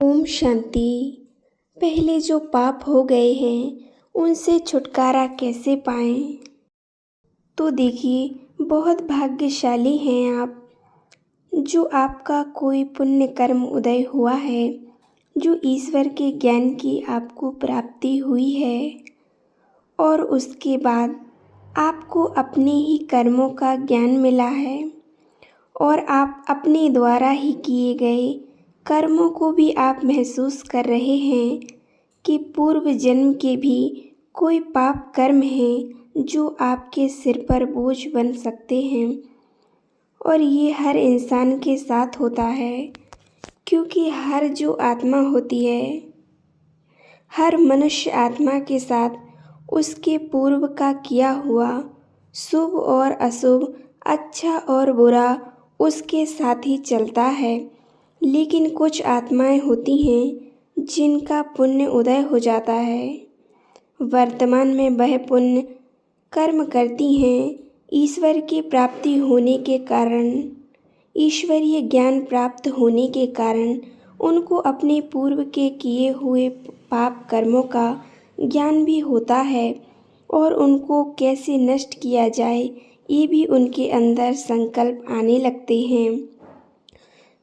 ओम शांति। पहले जो पाप हो गए हैं उनसे छुटकारा कैसे पाएं? तो देखिए, बहुत भाग्यशाली हैं आप जो आपका कोई पुण्य कर्म उदय हुआ है, जो ईश्वर के ज्ञान की आपको प्राप्ति हुई है और उसके बाद आपको अपने ही कर्मों का ज्ञान मिला है और आप अपने द्वारा ही किए गए कर्मों को भी आप महसूस कर रहे हैं कि पूर्व जन्म के भी कोई पाप कर्म हैं जो आपके सिर पर बोझ बन सकते हैं। और ये हर इंसान के साथ होता है, क्योंकि हर जो आत्मा होती है, हर मनुष्य आत्मा के साथ उसके पूर्व का किया हुआ शुभ और अशुभ, अच्छा और बुरा उसके साथ ही चलता है। लेकिन कुछ आत्माएं होती हैं जिनका पुण्य उदय हो जाता है, वर्तमान में वह पुण्य कर्म करती हैं ईश्वर की प्राप्ति होने के कारण, ईश्वरीय ज्ञान प्राप्त होने के कारण उनको अपने पूर्व के किए हुए पाप कर्मों का ज्ञान भी होता है और उनको कैसे नष्ट किया जाए ये भी उनके अंदर संकल्प आने लगते हैं।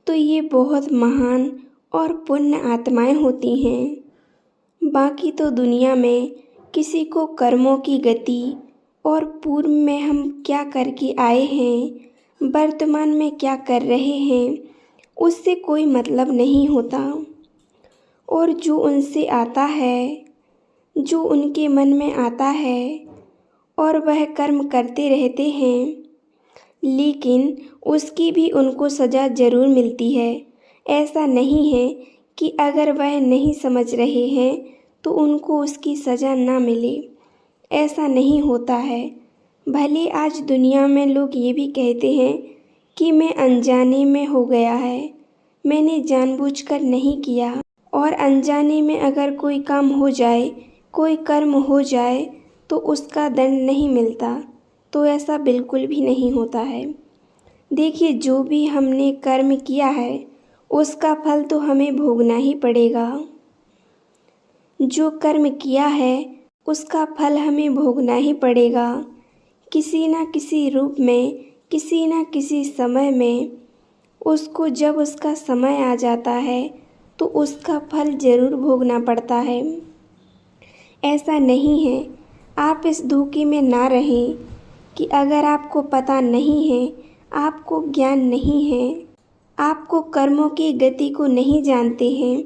तो ये बहुत महान और पुण्य आत्माएं होती हैं। बाकी तो दुनिया में किसी को कर्मों की गति और पूर्व में हम क्या करके आए हैं, वर्तमान में क्या कर रहे हैं, उससे कोई मतलब नहीं होता। और जो उनसे आता है, जो उनके मन में आता है और वह कर्म करते रहते हैं, लेकिन उसकी भी उनको सज़ा ज़रूर मिलती है। ऐसा नहीं है कि अगर वह नहीं समझ रहे हैं तो उनको उसकी सज़ा ना मिले, ऐसा नहीं होता है। भले आज दुनिया में लोग ये भी कहते हैं कि मैं अनजाने में हो गया है, मैंने जानबूझकर नहीं किया, और अनजाने में अगर कोई काम हो जाए, कोई कर्म हो जाए तो उसका दंड नहीं मिलता। तो ऐसा बिल्कुल भी नहीं होता है। देखिए, जो भी हमने कर्म किया है उसका फल तो हमें भोगना ही पड़ेगा। जो कर्म किया है उसका फल हमें भोगना ही पड़ेगा, किसी न किसी रूप में, किसी न किसी समय में। उसको जब उसका समय आ जाता है तो उसका फल ज़रूर भोगना पड़ता है। ऐसा नहीं है, आप इस धोखे में ना रहें कि अगर आपको पता नहीं है, आपको ज्ञान नहीं है, आपको कर्मों की गति को नहीं जानते हैं,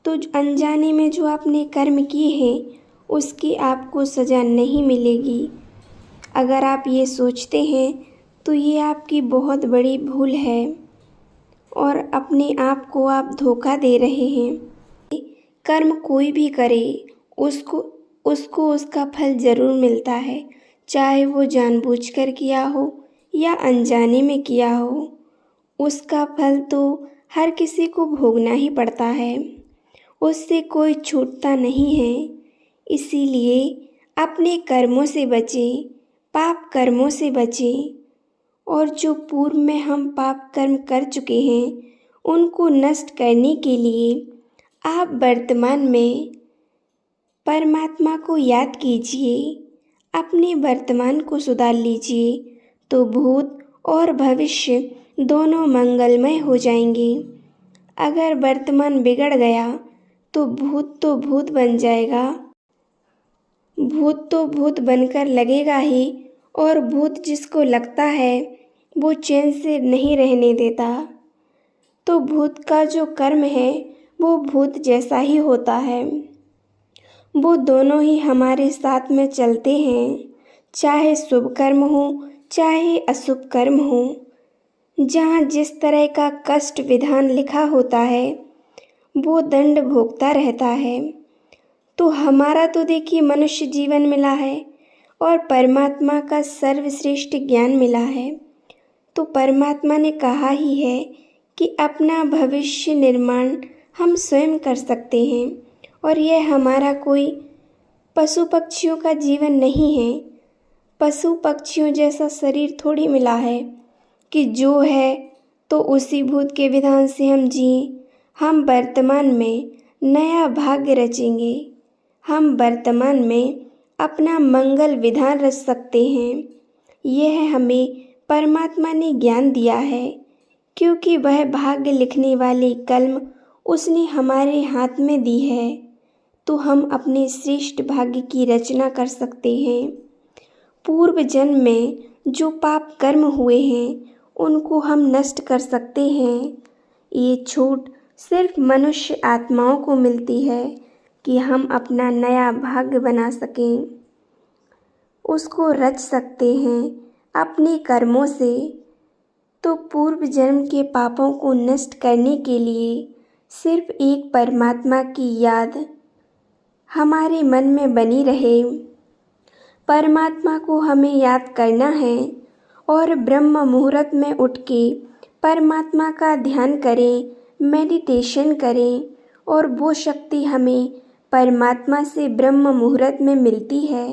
तो अनजाने में जो आपने कर्म किए हैं उसकी आपको सज़ा नहीं मिलेगी। अगर आप ये सोचते हैं तो ये आपकी बहुत बड़ी भूल है और अपने आप को आप धोखा दे रहे हैं। कर्म कोई भी करे उसको उसका फल ज़रूर मिलता है, चाहे वो जानबूझकर किया हो या अनजाने में किया हो। उसका फल तो हर किसी को भोगना ही पड़ता है, उससे कोई छूटता नहीं है। इसीलिए अपने कर्मों से बचें, पाप कर्मों से बचें, और जो पूर्व में हम पाप कर्म कर चुके हैं उनको नष्ट करने के लिए आप वर्तमान में परमात्मा को याद कीजिए, अपने वर्तमान को सुधार लीजिए, तो भूत और भविष्य दोनों मंगलमय हो जाएंगे। अगर वर्तमान बिगड़ गया तो भूत बन जाएगा, भूत तो भूत बनकर लगेगा ही, और भूत जिसको लगता है वो चैन से नहीं रहने देता। तो भूत का जो कर्म है वो भूत जैसा ही होता है। वो दोनों ही हमारे साथ में चलते हैं, चाहे शुभ कर्म हो चाहे अशुभ कर्म हो। जहाँ जिस तरह का कष्ट विधान लिखा होता है वो दंड भोगता रहता है। तो हमारा तो देखिए मनुष्य जीवन मिला है और परमात्मा का सर्वश्रेष्ठ ज्ञान मिला है। तो परमात्मा ने कहा ही है कि अपना भविष्य निर्माण हम स्वयं कर सकते हैं, और यह हमारा कोई पशु पक्षियों का जीवन नहीं है। पशु पक्षियों जैसा शरीर थोड़ी मिला है कि जो है तो उसी भूत के विधान से हम जिएं। हम वर्तमान में नया भाग्य रचेंगे। हम वर्तमान में अपना मंगल विधान रच सकते हैं। यह हमें परमात्मा ने ज्ञान दिया है, क्योंकि वह भाग्य लिखने वाली कलम उसने हमारे हाथ में दी है, तो हम अपने श्रेष्ठ भाग्य की रचना कर सकते हैं। पूर्व जन्म में जो पाप कर्म हुए हैं उनको हम नष्ट कर सकते हैं। ये छूट सिर्फ मनुष्य आत्माओं को मिलती है कि हम अपना नया भाग्य बना सकें, उसको रच सकते हैं अपने कर्मों से। तो पूर्व जन्म के पापों को नष्ट करने के लिए सिर्फ एक परमात्मा की याद हमारे मन में बनी रहे। परमात्मा को हमें याद करना है और ब्रह्म मुहूर्त में उठ के परमात्मा का ध्यान करें, मेडिटेशन करें, और वो शक्ति हमें परमात्मा से ब्रह्म मुहूर्त में मिलती है,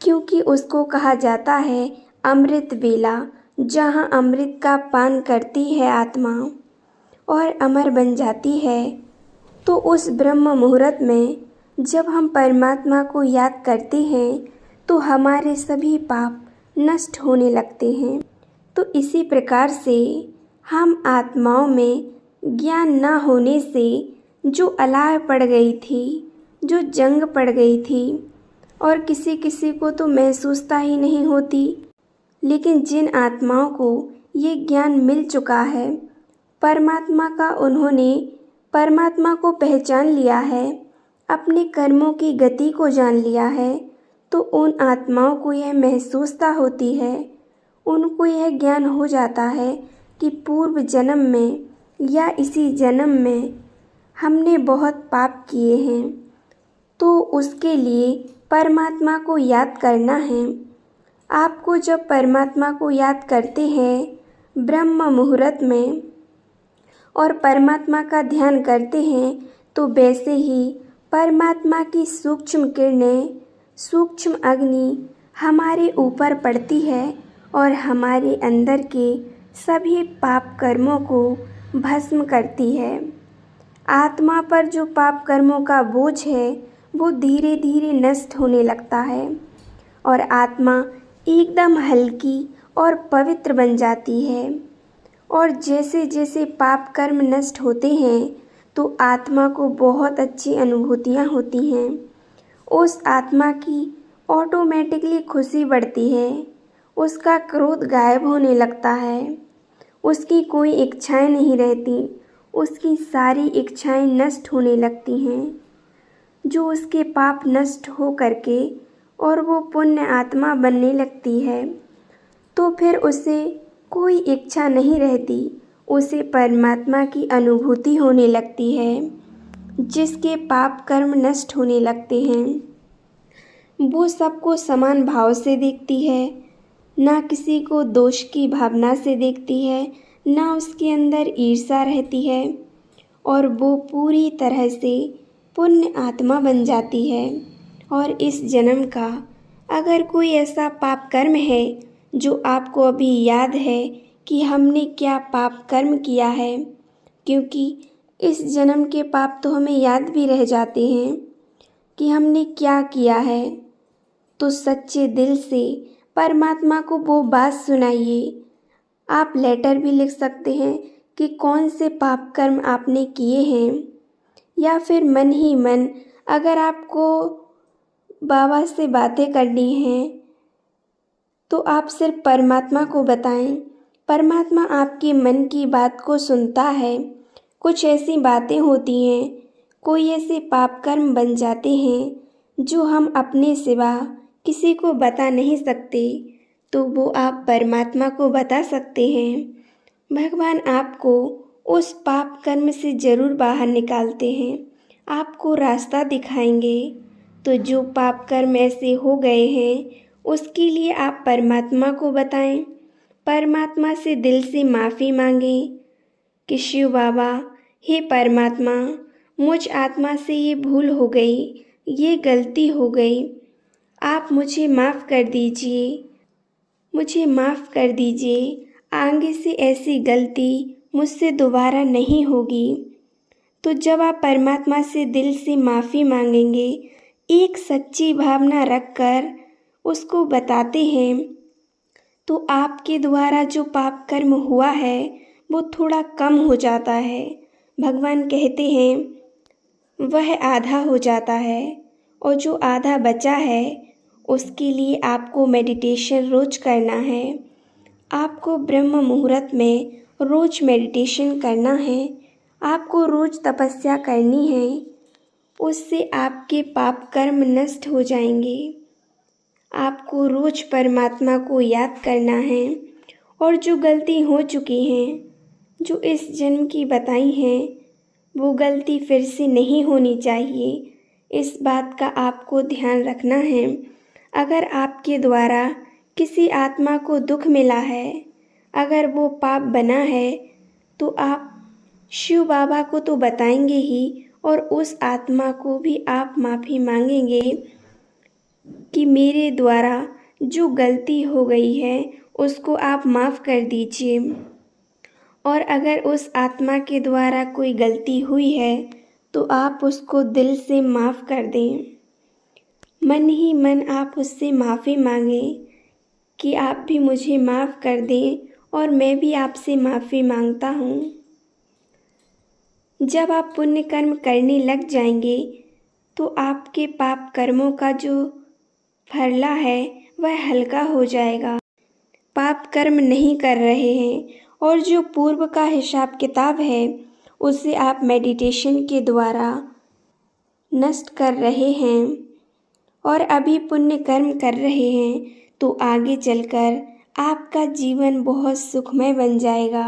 क्योंकि उसको कहा जाता है अमृत वेला, जहाँ अमृत का पान करती है आत्मा और अमर बन जाती है। तो उस ब्रह्म मुहूर्त में जब हम परमात्मा को याद करते हैं तो हमारे सभी पाप नष्ट होने लगते हैं। तो इसी प्रकार से हम आत्माओं में ज्ञान न होने से जो अलाय पड़ गई थी, जो जंग पड़ गई थी, और किसी किसी को तो महसूसता ही नहीं होती, लेकिन जिन आत्माओं को ये ज्ञान मिल चुका है परमात्मा का, उन्होंने परमात्मा को पहचान लिया है, अपने कर्मों की गति को जान लिया है, तो उन आत्माओं को यह महसूसता होती है, उनको यह ज्ञान हो जाता है कि पूर्व जन्म में या इसी जन्म में हमने बहुत पाप किए हैं, तो उसके लिए परमात्मा को याद करना है। आपको जब परमात्मा को याद करते हैं ब्रह्म मुहूर्त में और परमात्मा का ध्यान करते हैं, तो वैसे ही परमात्मा की सूक्ष्म किरणें, सूक्ष्म अग्नि हमारे ऊपर पड़ती है और हमारे अंदर के सभी पाप कर्मों को भस्म करती है। आत्मा पर जो पाप कर्मों का बोझ है वो धीरे धीरे नष्ट होने लगता है और आत्मा एकदम हल्की और पवित्र बन जाती है। और जैसे जैसे पाप कर्म नष्ट होते हैं तो आत्मा को बहुत अच्छी अनुभूतियाँ होती हैं। उस आत्मा की ऑटोमेटिकली खुशी बढ़ती है, उसका क्रोध गायब होने लगता है, उसकी कोई इच्छाएं नहीं रहती, उसकी सारी इच्छाएं नष्ट होने लगती हैं। जो उसके पाप नष्ट हो करके और वो पुण्य आत्मा बनने लगती है, तो फिर उसे कोई इच्छा नहीं रहती, उसे परमात्मा की अनुभूति होने लगती है। जिसके पाप कर्म नष्ट होने लगते हैं वो सबको समान भाव से देखती है, ना किसी को दोष की भावना से देखती है, ना उसके अंदर ईर्ष्या रहती है, और वो पूरी तरह से पुण्य आत्मा बन जाती है। और इस जन्म का अगर कोई ऐसा पाप कर्म है जो आपको अभी याद है कि हमने क्या पाप कर्म किया है, क्योंकि इस जन्म के पाप तो हमें याद भी रह जाते हैं कि हमने क्या किया है, तो सच्चे दिल से परमात्मा को वो बात सुनाइए। आप लेटर भी लिख सकते हैं कि कौन से पाप कर्म आपने किए हैं, या फिर मन ही मन अगर आपको बाबा से बातें करनी हैं तो आप सिर्फ परमात्मा को बताएं। परमात्मा आपके मन की बात को सुनता है। कुछ ऐसी बातें होती हैं, कोई ऐसे पाप कर्म बन जाते हैं जो हम अपने सिवा किसी को बता नहीं सकते, तो वो आप परमात्मा को बता सकते हैं। भगवान आपको उस पाप कर्म से ज़रूर बाहर निकालते हैं, आपको रास्ता दिखाएंगे। तो जो पाप कर्म ऐसे हो गए हैं उसके लिए आप परमात्मा को बताएं, परमात्मा से दिल से माफ़ी मांगें कि शिव बाबा, हे परमात्मा, मुझ आत्मा से ये भूल हो गई, ये गलती हो गई, आप मुझे माफ़ कर दीजिए, मुझे माफ़ कर दीजिए, आगे से ऐसी गलती मुझसे दोबारा नहीं होगी। तो जब आप परमात्मा से दिल से माफ़ी मांगेंगे, एक सच्ची भावना रखकर उसको बताते हैं, तो आपके द्वारा जो पाप कर्म हुआ है वो थोड़ा कम हो जाता है। भगवान कहते हैं वह आधा हो जाता है, और जो आधा बचा है उसके लिए आपको मेडिटेशन रोज करना है। आपको ब्रह्म मुहूर्त में रोज मेडिटेशन करना है, आपको रोज तपस्या करनी है। उससे आपके पाप कर्म नष्ट हो जाएंगे। आपको रोज परमात्मा को याद करना है, और जो गलती हो चुकी हैं, जो इस जन्म की बताई हैं, वो गलती फिर से नहीं होनी चाहिए। इस बात का आपको ध्यान रखना है। अगर आपके द्वारा किसी आत्मा को दुख मिला है, अगर वो पाप बना है, तो आप शिव बाबा को तो बताएंगे ही, और उस आत्मा को भी आप माफ़ी मांगेंगे कि मेरे द्वारा जो गलती हो गई है उसको आप माफ़ कर दीजिए। और अगर उस आत्मा के द्वारा कोई गलती हुई है तो आप उसको दिल से माफ़ कर दें। मन ही मन आप उससे माफ़ी मांगें कि आप भी मुझे माफ़ कर दें, और मैं भी आपसे माफ़ी मांगता हूँ। जब आप पुण्य कर्म करने लग जाएंगे तो आपके पाप कर्मों का जो फरला है वह हल्का हो जाएगा। पाप कर्म नहीं कर रहे हैं, और जो पूर्व का हिसाब किताब है उसे आप मेडिटेशन के द्वारा नष्ट कर रहे हैं, और अभी पुण्य कर्म कर रहे हैं, तो आगे चलकर आपका जीवन बहुत सुखमय बन जाएगा।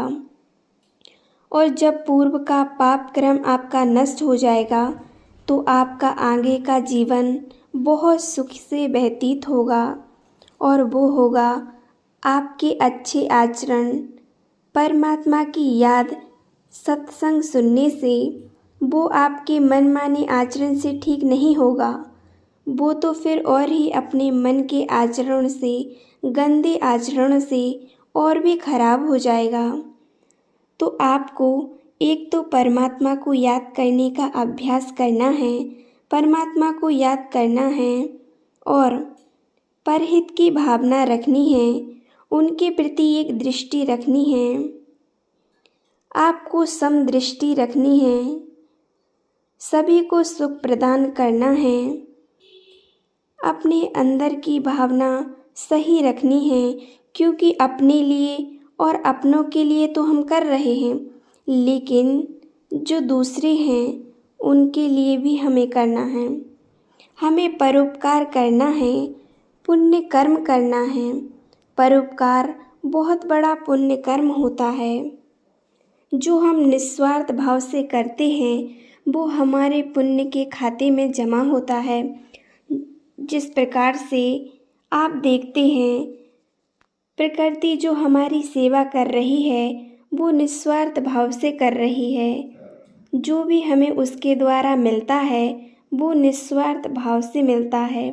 और जब पूर्व का पाप कर्म आपका नष्ट हो जाएगा तो आपका आगे का जीवन बहुत सुख से व्यतीत होगा, और वो होगा आपके अच्छे आचरण, परमात्मा की याद, सत्संग सुनने से। वो आपके मनमाने आचरण से ठीक नहीं होगा, वो तो फिर और ही अपने मन के आचरण से, गंदे आचरण से और भी खराब हो जाएगा। तो आपको एक तो परमात्मा को याद करने का अभ्यास करना है, परमात्मा को याद करना है, और परहित की भावना रखनी है, उनके प्रति एक दृष्टि रखनी है, आपको समदृष्टि रखनी है, सभी को सुख प्रदान करना है, अपने अंदर की भावना सही रखनी है। क्योंकि अपने लिए और अपनों के लिए तो हम कर रहे हैं, लेकिन जो दूसरे हैं उनके लिए भी हमें करना है। हमें परोपकार करना है, पुण्य कर्म करना है। परोपकार बहुत बड़ा पुण्य कर्म होता है। जो हम निस्वार्थ भाव से करते हैं वो हमारे पुण्य के खाते में जमा होता है। जिस प्रकार से आप देखते हैं प्रकृति जो हमारी सेवा कर रही है वो निस्वार्थ भाव से कर रही है। जो भी हमें उसके द्वारा मिलता है वो निस्वार्थ भाव से मिलता है।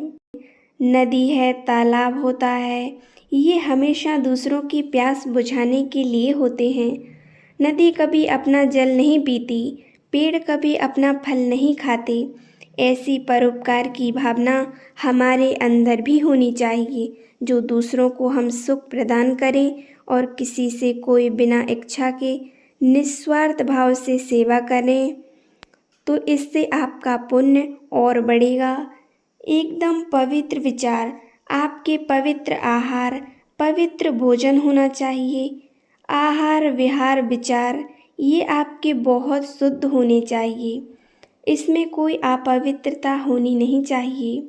नदी है, तालाब होता है, ये हमेशा दूसरों की प्यास बुझाने के लिए होते हैं। नदी कभी अपना जल नहीं पीती, पेड़ कभी अपना फल नहीं खाते। ऐसी परोपकार की भावना हमारे अंदर भी होनी चाहिए, जो दूसरों को हम सुख प्रदान करें और किसी से कोई बिना इच्छा के निस्वार्थ भाव से सेवा करें। तो इससे आपका पुण्य और बढ़ेगा। एकदम पवित्र विचार, आपके पवित्र आहार, पवित्र भोजन होना चाहिए। आहार विहार विचार ये आपके बहुत शुद्ध होने चाहिए, इसमें कोई अपवित्रता होनी नहीं चाहिए।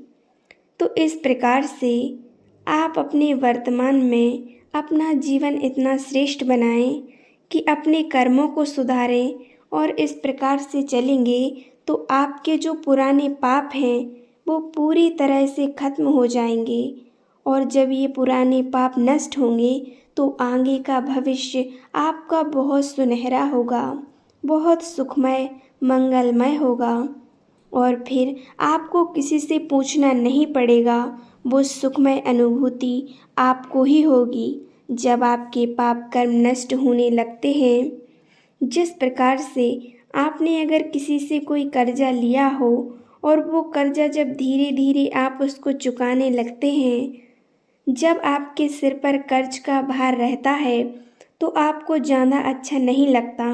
तो इस प्रकार से आप अपने वर्तमान में अपना जीवन इतना श्रेष्ठ बनाएं कि अपने कर्मों को सुधारें, और इस प्रकार से चलेंगे तो आपके जो पुराने पाप हैं वो पूरी तरह से खत्म हो जाएंगे। और जब ये पुराने पाप नष्ट होंगे तो आगे का भविष्य आपका बहुत सुनहरा होगा, बहुत सुखमय मंगलमय होगा। और फिर आपको किसी से पूछना नहीं पड़ेगा, वो सुखमय अनुभूति आपको ही होगी। जब आपके पाप कर्म नष्ट होने लगते हैं जिस प्रकार से आपने अगर किसी से कोई कर्जा लिया हो और वो कर्जा जब धीरे धीरे आप उसको चुकाने लगते हैं, जब आपके सिर पर कर्ज का भार रहता है तो आपको ज़्यादा अच्छा नहीं लगता।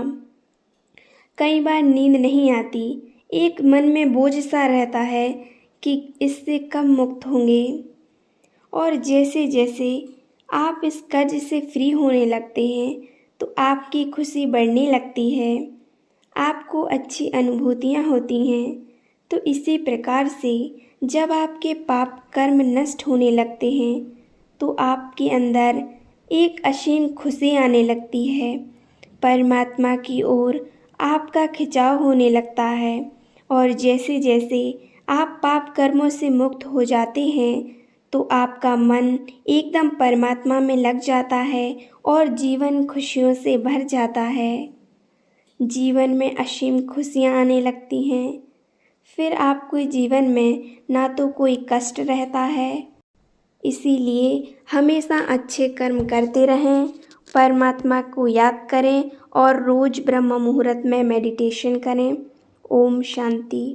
कई बार नींद नहीं आती, एक मन में बोझ सा रहता है कि इससे कब मुक्त होंगे। और जैसे जैसे आप इस कर्ज से फ्री होने लगते हैं तो आपकी खुशी बढ़ने लगती है, आपको अच्छी अनुभूतियाँ होती हैं। तो इसी प्रकार से जब आपके पाप कर्म नष्ट होने लगते हैं तो आपके अंदर एक असीम खुशी आने लगती है, परमात्मा की ओर आपका खिंचाव होने लगता है। और जैसे जैसे आप पाप कर्मों से मुक्त हो जाते हैं तो आपका मन एकदम परमात्मा में लग जाता है और जीवन खुशियों से भर जाता है। जीवन में असीम खुशियाँ आने लगती हैं। फिर आपको जीवन में ना तो कोई कष्ट रहता है। इसीलिए हमेशा अच्छे कर्म करते रहें, परमात्मा को याद करें और रोज़ ब्रह्म मुहूर्त में मेडिटेशन करें। ओम शांति।